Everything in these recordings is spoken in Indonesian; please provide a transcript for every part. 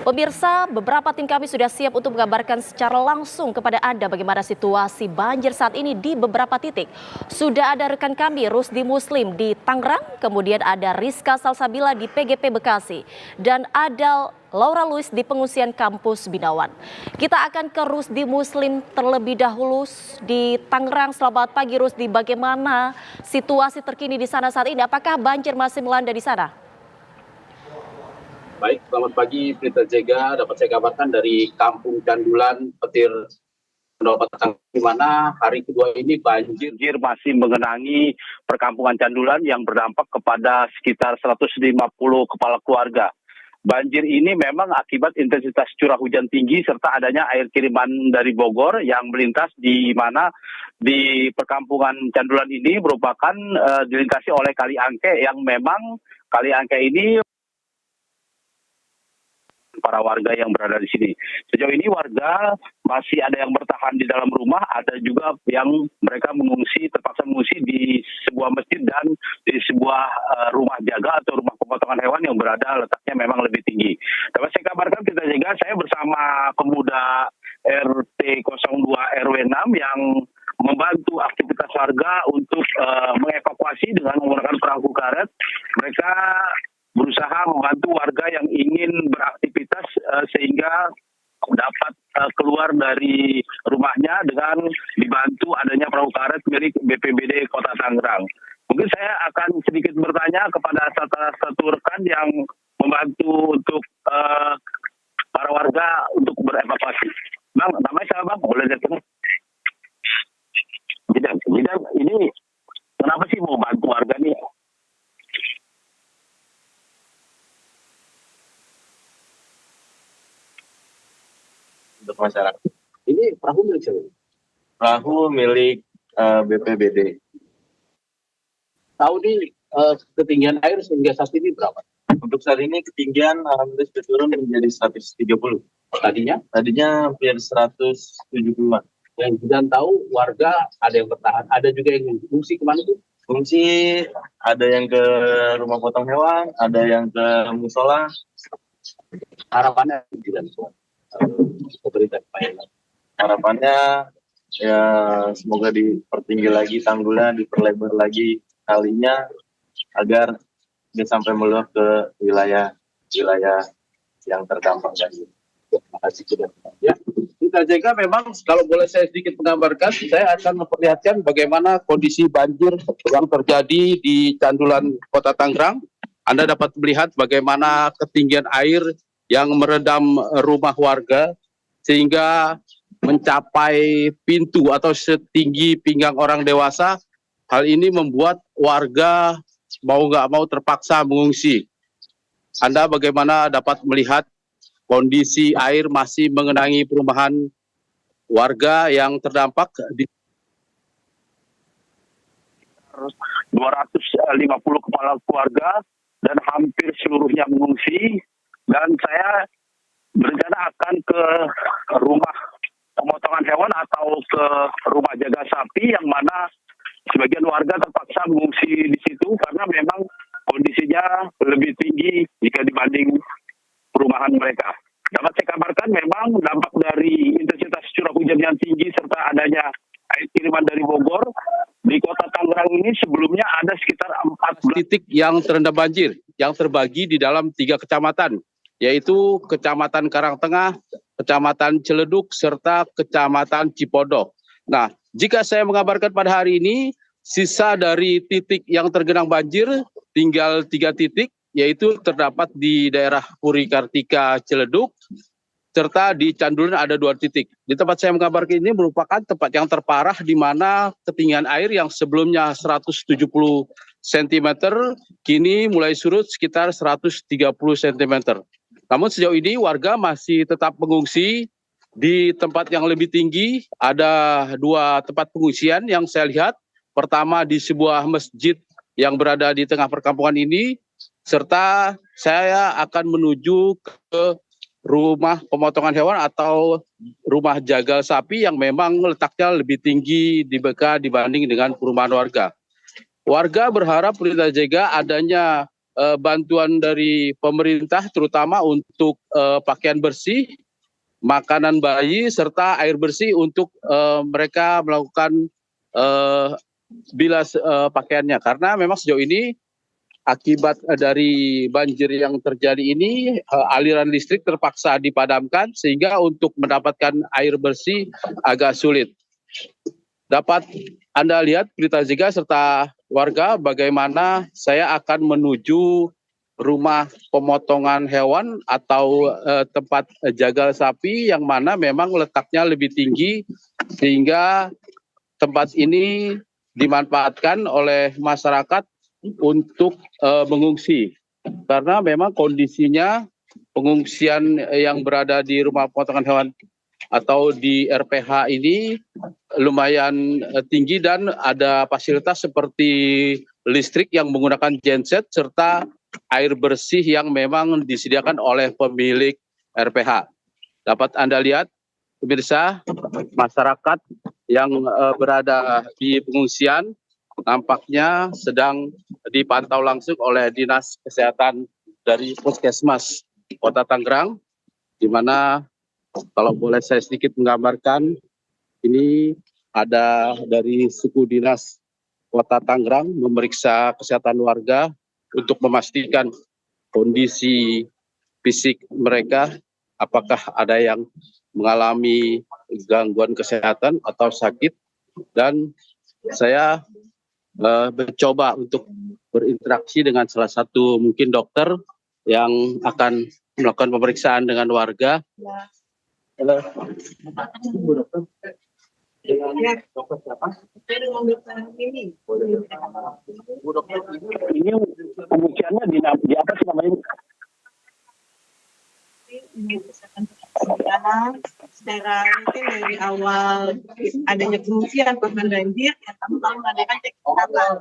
Pemirsa, beberapa tim kami sudah siap untuk mengabarkan secara langsung kepada Anda bagaimana situasi banjir saat ini di beberapa titik. Sudah ada rekan kami Rusdi Muslim di Tangerang, kemudian ada Rizka Salsabila di PGP Bekasi, dan ada Laura Luis di pengungsian kampus Binawan. Kita akan ke Rusdi Muslim terlebih dahulu di Tangerang. Selamat pagi Rusdi, bagaimana situasi terkini di sana saat ini? Apakah banjir masih melanda di sana? Baik, selamat pagi Prita Jega. Dapat saya kabarkan dari Kampung Candulan, Petir, di mana hari kedua ini banjir masih mengenangi perkampungan Candulan yang berdampak kepada sekitar 150 kepala keluarga. Banjir ini memang akibat intensitas curah hujan tinggi serta adanya air kiriman dari Bogor yang melintas di mana di perkampungan Candulan ini merupakan dilintasi oleh Kali Angke yang memang Kali Angke ini para warga yang berada di sini. Sejauh ini warga masih ada yang bertahan di dalam rumah, ada juga yang mereka terpaksa mengungsi di sebuah masjid dan di sebuah rumah jaga atau rumah pemotongan hewan yang berada letaknya memang lebih tinggi. Dapat saya kabarkan kita jaga, saya bersama pemuda RT 02 RW 6 yang membantu aktivitas warga untuk mengevakuasi dengan menggunakan perahu karet. Mereka berusaha membantu warga yang ingin beraktivitas sehingga dapat keluar dari rumahnya dengan dibantu adanya perahu karet milik BPBD Kota Tangerang. Mungkin saya akan sedikit bertanya kepada satu rekan yang membantu untuk para warga untuk berevakuasi. Bang, namanya siapa Bang? Boleh datang? Jadi ini kenapa sih mau bantu warga nih? Untuk masyarakat. Ini perahu milik siapa? Perahu milik BPBD. Tahu nih ketinggian air sehingga saat ini berapa? Untuk saat ini ketinggian alhamdulillah sudah turun menjadi 130. Tadinya hampir 170-an. Dan tahu warga ada yang bertahan, ada juga yang mengungsi kemana tuh? Fungsi ada yang ke rumah potong hewan, ada yang ke musola. Harapannya tidak pemerintah harapannya ya semoga dipertinggi lagi tanggulnya, diperlebar lagi kalinya agar dia sampai meluap ke wilayah yang terdampak banjir. Terima kasih sudah. Ya, kita jaga memang kalau boleh saya sedikit menggambarkan, saya akan memperlihatkan bagaimana kondisi banjir yang terjadi di Candulan Kota Tangerang. Anda dapat melihat bagaimana ketinggian air yang merendam rumah warga sehingga mencapai pintu atau setinggi pinggang orang dewasa. Hal ini membuat warga mau nggak mau terpaksa mengungsi. Anda bagaimana dapat melihat kondisi air masih mengenangi perumahan warga yang terdampak di 250 kepala keluarga dan hampir seluruhnya mengungsi. Dan saya berencana akan ke rumah pemotongan hewan atau ke rumah jaga sapi yang mana sebagian warga terpaksa mengungsi di situ karena memang kondisinya lebih tinggi jika dibanding perumahan mereka. Dapat saya kabarkan memang dampak dari intensitas curah hujan yang tinggi serta adanya air kiriman dari Bogor di Kota Tangerang ini sebelumnya ada sekitar 14 titik yang terendam banjir yang terbagi di dalam 3 kecamatan, yaitu Kecamatan Karangtengah, Kecamatan Ciledug, serta Kecamatan Cipodok. Nah, jika saya mengabarkan pada hari ini, sisa dari titik yang tergenang banjir tinggal 3 titik, yaitu terdapat di daerah Puri Kartika Ciledug, serta di Candulan ada 2 titik. Di tempat saya mengabarkan ini merupakan tempat yang terparah di mana ketinggian air yang sebelumnya 170 cm, kini mulai surut sekitar 130 cm. Namun sejauh ini warga masih tetap mengungsi di tempat yang lebih tinggi. Ada 2 tempat pengungsian yang saya lihat. Pertama di sebuah masjid yang berada di tengah perkampungan ini, serta saya akan menuju ke rumah pemotongan hewan atau rumah jagal sapi yang memang letaknya lebih tinggi di BK dibanding dengan perumahan warga. Warga berharap Prita Jega adanya bantuan dari pemerintah terutama untuk pakaian bersih, makanan bayi, serta air bersih untuk mereka melakukan bilas pakaiannya. Karena memang sejauh ini akibat dari banjir yang terjadi ini, aliran listrik terpaksa dipadamkan sehingga untuk mendapatkan air bersih agak sulit. Dapat Anda lihat Prita Ziga serta warga bagaimana saya akan menuju rumah pemotongan hewan atau tempat jagal sapi yang mana memang letaknya lebih tinggi sehingga tempat ini dimanfaatkan oleh masyarakat untuk mengungsi. Karena memang kondisinya pengungsian yang berada di rumah pemotongan hewan atau di RPH ini lumayan tinggi dan ada fasilitas seperti listrik yang menggunakan genset serta air bersih yang memang disediakan oleh pemilik RPH. Dapat Anda lihat, pemirsa, masyarakat yang berada di pengungsian nampaknya sedang dipantau langsung oleh Dinas Kesehatan dari Puskesmas Kota Tangerang, di mana kalau boleh saya sedikit menggambarkan, ini ada dari suku dinas Kota Tangerang memeriksa kesehatan warga untuk memastikan kondisi fisik mereka, apakah ada yang mengalami gangguan kesehatan atau sakit. Dan saya mencoba untuk berinteraksi dengan salah satu mungkin dokter yang akan melakukan pemeriksaan dengan warga. Halo, Bu Dokter. Dengan dokter siapa? Dengan dokter ini. Bu Dokter ini pengungsiannya di apa sih namanya? Secara rutin dari awal adanya pengungsian korban banjir, ya kami selalu mengadakan cek kesehatan.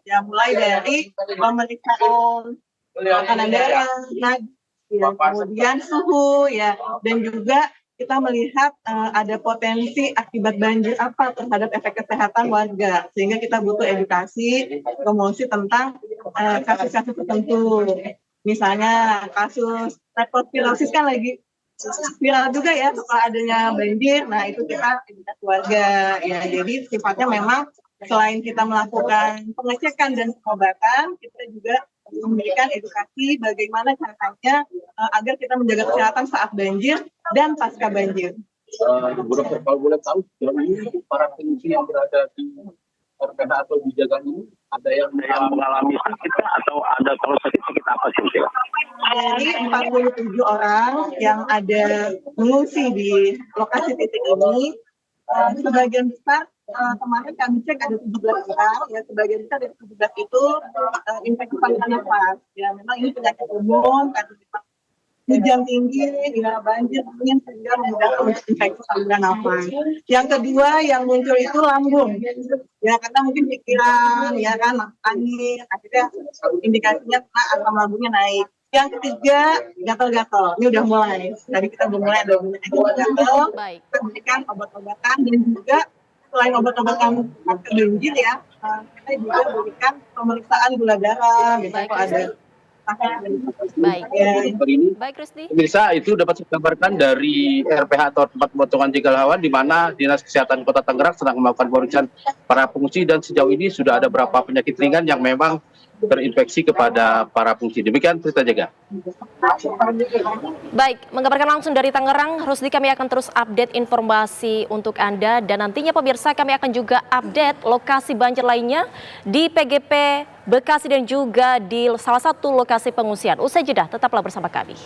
Ya mulai dari pemeriksaan tekanan darah, ya, kemudian suhu, ya, dan juga kita melihat ada potensi akibat banjir apa terhadap efek kesehatan warga, sehingga kita butuh edukasi, promosi tentang kasus-kasus tertentu. Misalnya kasus leptospirosis kan lagi viral juga ya setelah adanya banjir. Nah itu kita edukasi warga ya. Jadi sifatnya memang selain kita melakukan pengecekan dan pengobatan, kita juga memberikan edukasi bagaimana caranya agar kita menjaga kesehatan saat banjir dan pasca banjir. Bu Dokter, kalau boleh tahu, ini para pengungsi yang berada di RPH atau di jaga ini ada yang mengalami sakit atau ada kalau sakit apa sih? Dari 47 orang yang ada mengungsi di lokasi titik ini, sebagian besar kemarin kami cek ada 17 orang, ya sebagian besar dari 17 itu infeksi saluran nafas. Ya memang ini penyakit umum karena hujan tinggi, ya banjir, angin sehingga memudahkan infeksi saluran nafas. Yang kedua yang muncul itu lambung, ya karena mungkin pikiran, ya kan angin, akhirnya indikasinya asam lambungnya naik. Yang ketiga gatal-gatal, ini udah mulai. Tadi kita udah mulai ada gatal, kita berikan obat-obatan dan juga selain obat-obatan pasca banjir ya, kita juga berikan pemeriksaan gula darah, misalnya kalau ada. Baik. Baik, Rusdi. Pemirsa, itu dapat saya gambarkan dari RPH atau tempat pemotongan jagal hewan di mana Dinas Kesehatan Kota Tangerang sedang melakukan pemeriksaan para pengungsi dan sejauh ini sudah ada beberapa penyakit ringan yang memang terinfeksi kepada para pengungsi. Demikian Prita Jaga. Baik, mengabarkan langsung dari Tangerang, Rusdi, kami akan terus update informasi untuk Anda dan nantinya pemirsa kami akan juga update lokasi banjir lainnya di PGP Bekasi dan juga di salah satu lokasi pengungsian. Usai jeda, tetaplah bersama kami.